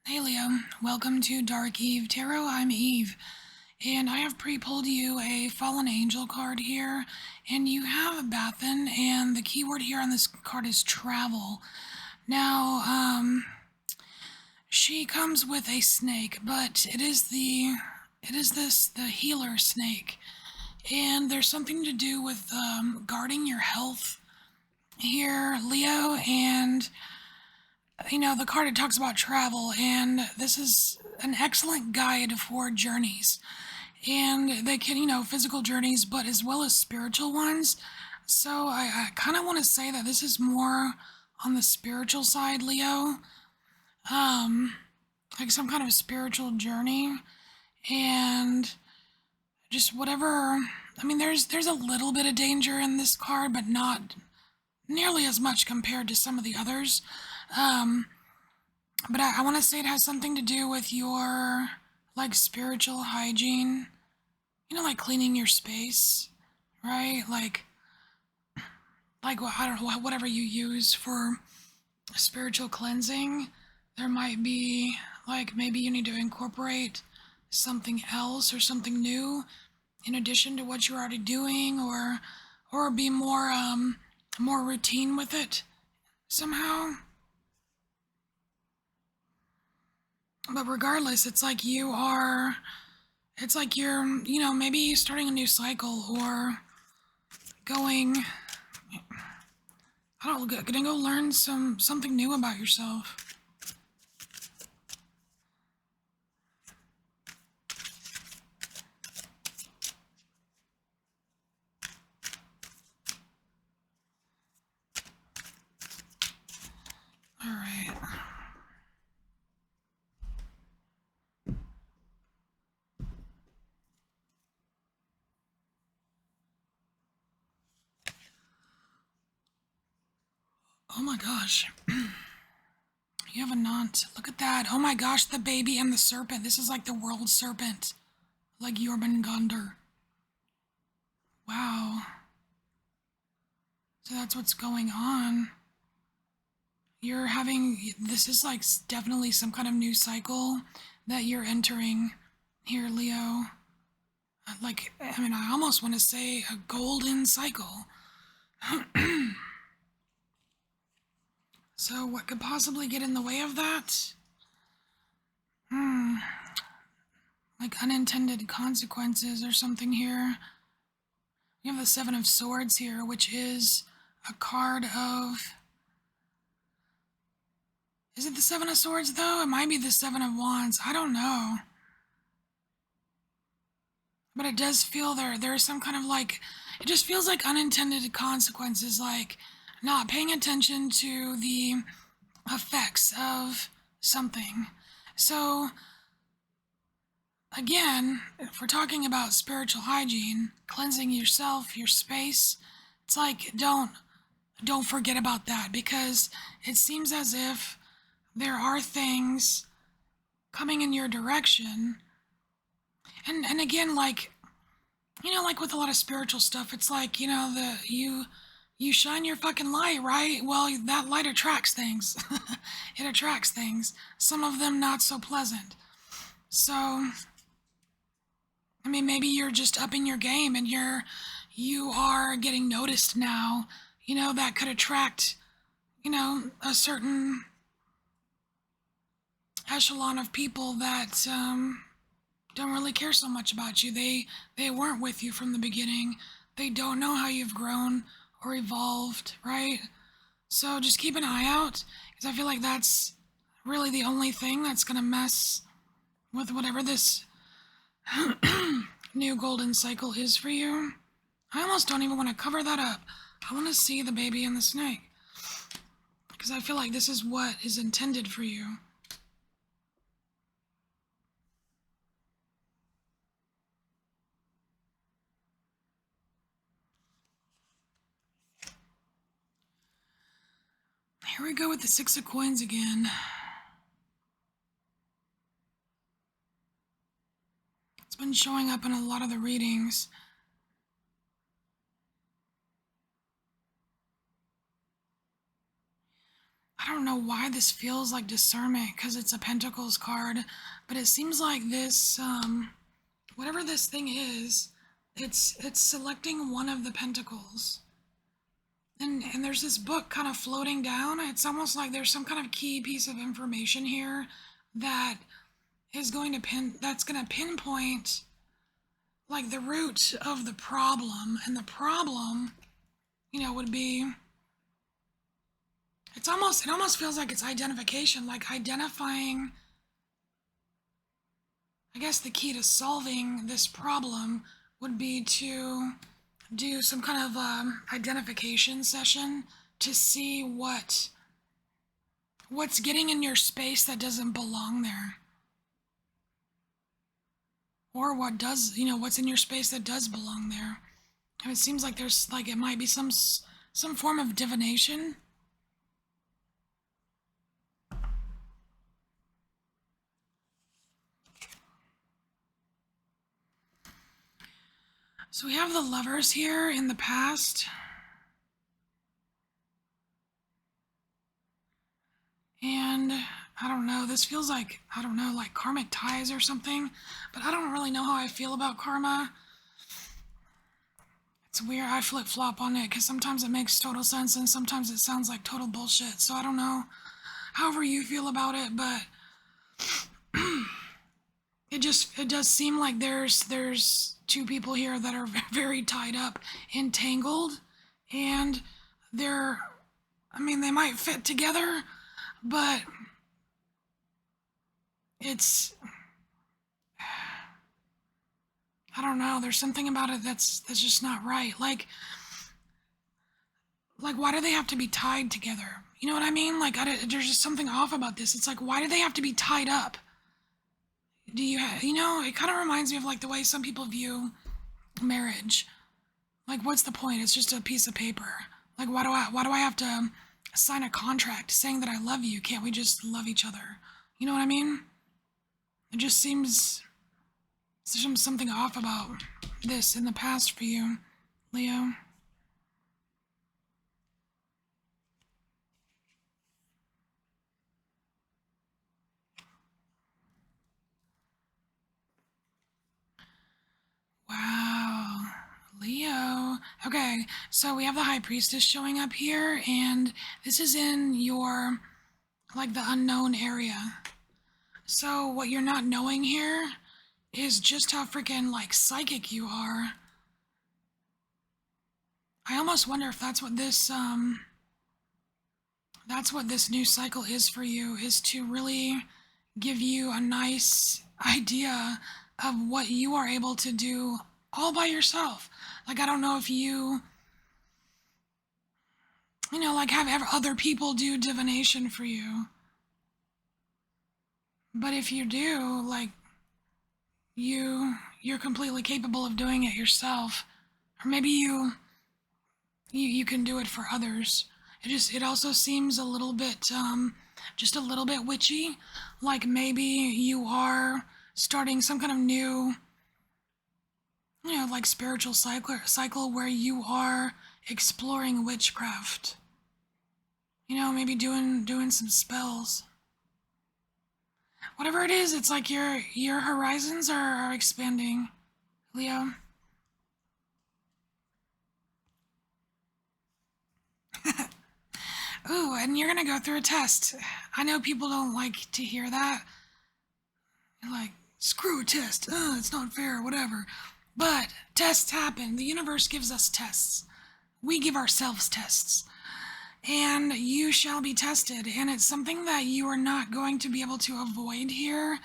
Hey Leo, welcome to Dark Eve Tarot. I'm Eve, and I have pre-pulled you a Fallen Angel card here, and you have a Bathan, and the keyword here on this card is travel. Now, she comes with a snake, but it is the healer snake, and there's something to do with guarding your health here, Leo, and the card it talks about travel, and this is an excellent guide for journeys. And they can, physical journeys, but as well as spiritual ones. So I kind of want to say that this is more on the spiritual side, Leo. Like some kind of spiritual journey, and just whatever. I mean, there's a little bit of danger in this card, but not nearly as much compared to some of the others. But I want to say it has something to do with your, like, spiritual hygiene. Like cleaning your space, right? Like I don't know, whatever you use for spiritual cleansing. There might be, like, maybe you need to incorporate something else or something new in addition to what you're already doing, or be more routine with it somehow. But regardless, it's like you're, maybe starting a new cycle, or going, I don't know, gonna go learn something new about yourself. All right. Oh my gosh. You have a Nant. Look at that. Oh my gosh, the baby and the serpent. This is like the world serpent. Like Jormungandr. Wow. So that's what's going on. This is like definitely some kind of new cycle that you're entering here, Leo. Like, I mean, I almost want to say a golden cycle. So what could possibly get in the way of that? Like unintended consequences or something here. We have the Seven of Swords here, which is a card of... Is it the Seven of Swords, though? It might be the Seven of Wands. I don't know. But it does feel there's some kind of, like... It just feels like unintended consequences, like not paying attention to the effects of something. So, again, if we're talking about spiritual hygiene, cleansing yourself, your space, it's like, don't forget about that, because it seems as if there are things coming in your direction. And again, like, like with a lot of spiritual stuff, it's like, you shine your fucking light, right? Well, that light attracts things. It attracts things. Some of them not so pleasant. So, I mean, maybe you're just upping your game, and you are getting noticed now. That could attract, a certain echelon of people that don't really care so much about you. They weren't with you from the beginning. They don't know how you've grown or evolved, right? So just keep an eye out, because I feel like that's really the only thing that's gonna mess with whatever this new golden cycle is for you. I almost don't even want to cover that up. I want to see the baby and the snake, because I feel like this is what is intended for you. Here we go with the Six of Coins again. It's been showing up in a lot of the readings. I don't know why this feels like discernment because it's a Pentacles card, but it seems like this, whatever this thing is, it's selecting one of the Pentacles. And there's this book kind of floating down. It's almost like there's some kind of key piece of information here that is going to that's going to pinpoint like the root of the problem. And the problem, would be, it almost feels like it's identification, like identifying, I guess the key to solving this problem would be to do some kind of identification session to see what's getting in your space that doesn't belong there, or what does, what's in your space that does belong there. And it seems like there's like it might be some form of divination. So we have the Lovers here in the past. And I don't know, this feels like, I don't know, like karmic ties or something, but I don't really know how I feel about karma. It's weird, I flip-flop on it because sometimes it makes total sense and sometimes it sounds like total bullshit. So I don't know however you feel about it, but it does seem like there's two people here that are very tied up, entangled, and they might fit together, but it's, I don't know, there's something about it that's just not right. Like why do they have to be tied together? You know what I mean? Like there's just something off about this. It's like, why do they have to be tied up? Do you have, it kind of reminds me of like the way some people view marriage. Like, what's the point? It's just a piece of paper. Like, why do I have to sign a contract saying that I love you? Can't we just love each other? You know what I mean? It just seems there's something off about this in the past for you, Leo. Wow, Leo. Okay, so we have the High Priestess showing up here, and this is in your, like, the unknown area. So what you're not knowing here is just how freaking, like, psychic you are. I almost wonder if that's what this new cycle is for you, is to really give you a nice idea of what you are able to do all by yourself. Like, I don't know if you like have other people do divination for you. But if you do, like, you're completely capable of doing it yourself. Or maybe you can do it for others. It also seems a little bit just a little bit witchy. Like maybe you are starting some kind of new like spiritual cycle where you are exploring witchcraft. Maybe doing some spells. Whatever it is, it's like your horizons are expanding, Leo. Ooh, and you're gonna go through a test. I know people don't like to hear that. They're like, screw a test. It's not fair, whatever. But tests happen. The universe gives us tests. We give ourselves tests. And you shall be tested. And it's something that you are not going to be able to avoid here,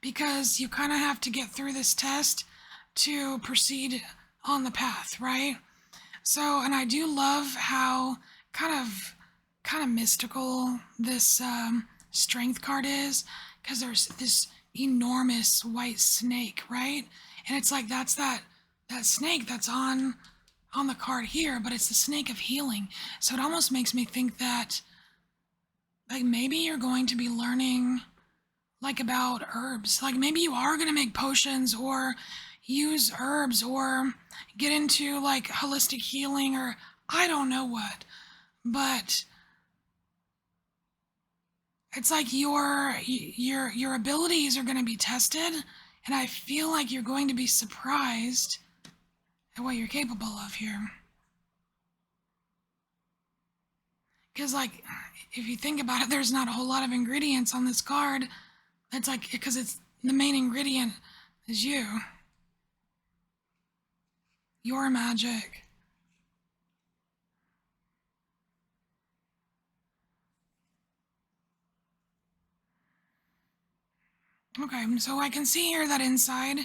because you kind of have to get through this test to proceed on the path, right? So, and I do love how kind of mystical this strength card is, because there's this enormous white snake, right? And it's like that's that snake that's on the card here, but it's the snake of healing. So it almost makes me think that like maybe you're going to be learning like about herbs. Like maybe you are going to make potions or use herbs or get into like holistic healing or I don't know what. But it's like your abilities are going to be tested, and I feel like you're going to be surprised at what you're capable of here. Because, like, if you think about it, there's not a whole lot of ingredients on this card. It's like, because it's the main ingredient is you. Your magic. Okay, so I can see here that inside,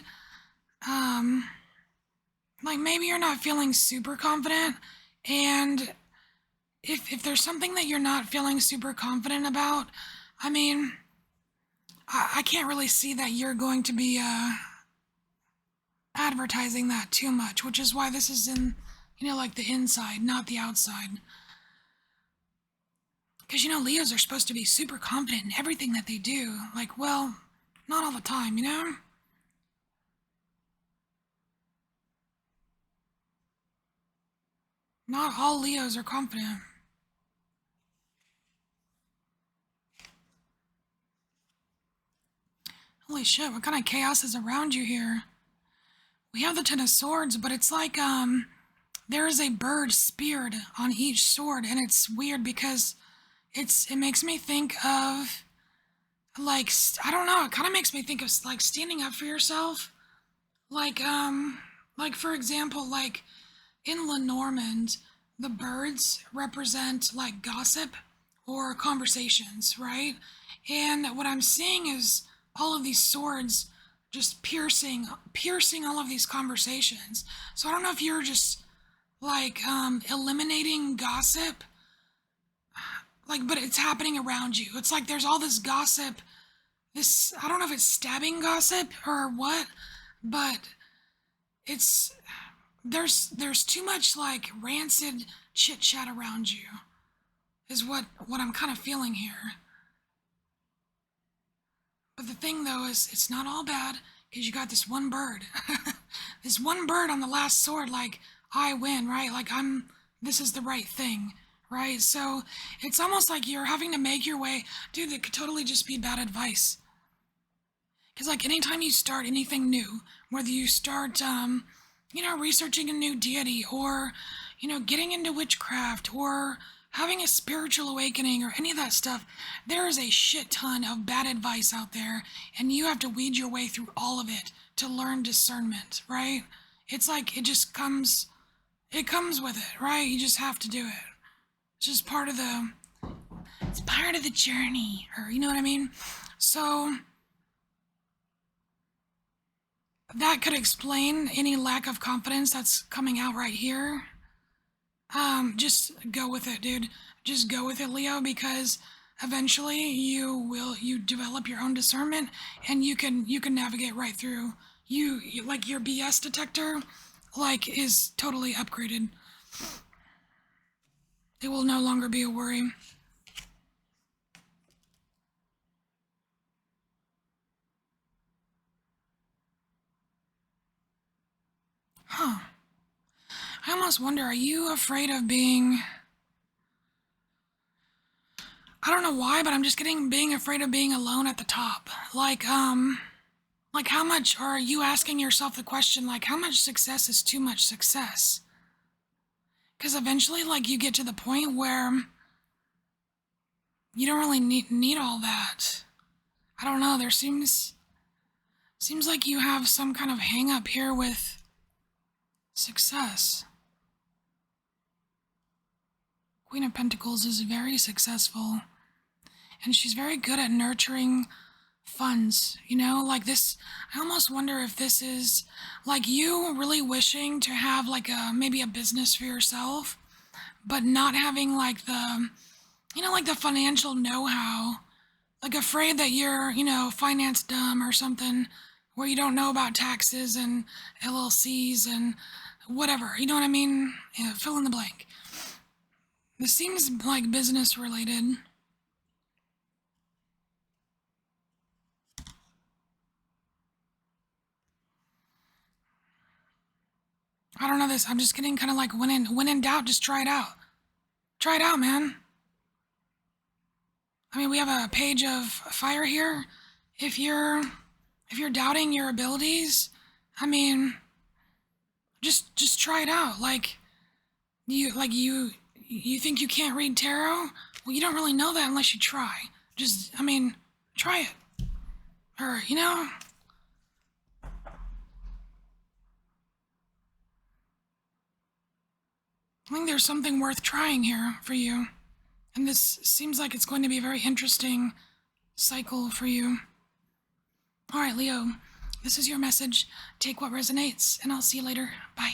um, like maybe you're not feeling super confident, and if there's something that you're not feeling super confident about, I mean, I can't really see that you're going to be advertising that too much, which is why this is in, like the inside, not the outside. Because, Leos are supposed to be super confident in everything that they do. Like, well, not all the time, you know? Not all Leos are confident. Holy shit, what kind of chaos is around you here? We have the Ten of Swords, but it's like, there is a bird speared on each sword, and it's weird because it makes me think of, like, I don't know, it kind of makes me think of, like, standing up for yourself. Like, for example, like, in Lenormand, the birds represent, like, gossip or conversations, right? And what I'm seeing is all of these swords just piercing all of these conversations. So I don't know if you're just, like, eliminating gossip, like, but it's happening around you. It's like there's all this gossip, I don't know if it's stabbing gossip or what, but it's, there's too much, like, rancid chit chat around you, is what I'm kind of feeling here. But the thing though is, it's not all bad, because you got this one bird. This one bird on the last sword, like, I win, right? Like, this is the right thing, right? So it's almost like you're having to make your way. Dude, that could totally just be bad advice. Because, like, anytime you start anything new, whether you start, researching a new deity, or, getting into witchcraft, or having a spiritual awakening, or any of that stuff, there is a shit ton of bad advice out there, and you have to weed your way through all of it to learn discernment, right? It's like it comes with it, right? You just have to do it. It's just it's part of the journey, or you know what I mean? So that could explain any lack of confidence that's coming out right here. Just go with it, dude. Just go with it, Leo, because eventually you develop your own discernment, and you can navigate right through. You like, your BS detector, like, is totally upgraded. It will no longer be a worry. Huh. I almost wonder, are you afraid of being, I don't know why, but I'm just being afraid of being alone at the top. Like, how much are you asking yourself the question, like, how much success is too much success? Because eventually, like, you get to the point where you don't really need all that. I don't know, there seems like you have some kind of hang up here with success. Queen of Pentacles is very successful, and she's very good at nurturing funds, like this. I almost wonder if this is like you really wishing to have, like, maybe a business for yourself, but not having, like, like the financial know-how, like afraid that you're, finance dumb or something, where you don't know about taxes and LLCs and whatever, you know what I mean? Yeah, fill in the blank. This seems like business related. I don't know this. I'm just getting kind of like, when in doubt, just try it out. Try it out, man. I mean, we have a page of fire here. If you're doubting your abilities, I mean, just try it out. You think you can't read tarot? Well, you don't really know that unless you try. I mean, try it. Or, I think there's something worth trying here for you. And this seems like it's going to be a very interesting cycle for you. All right, Leo, this is your message. Take what resonates, and I'll see you later. Bye.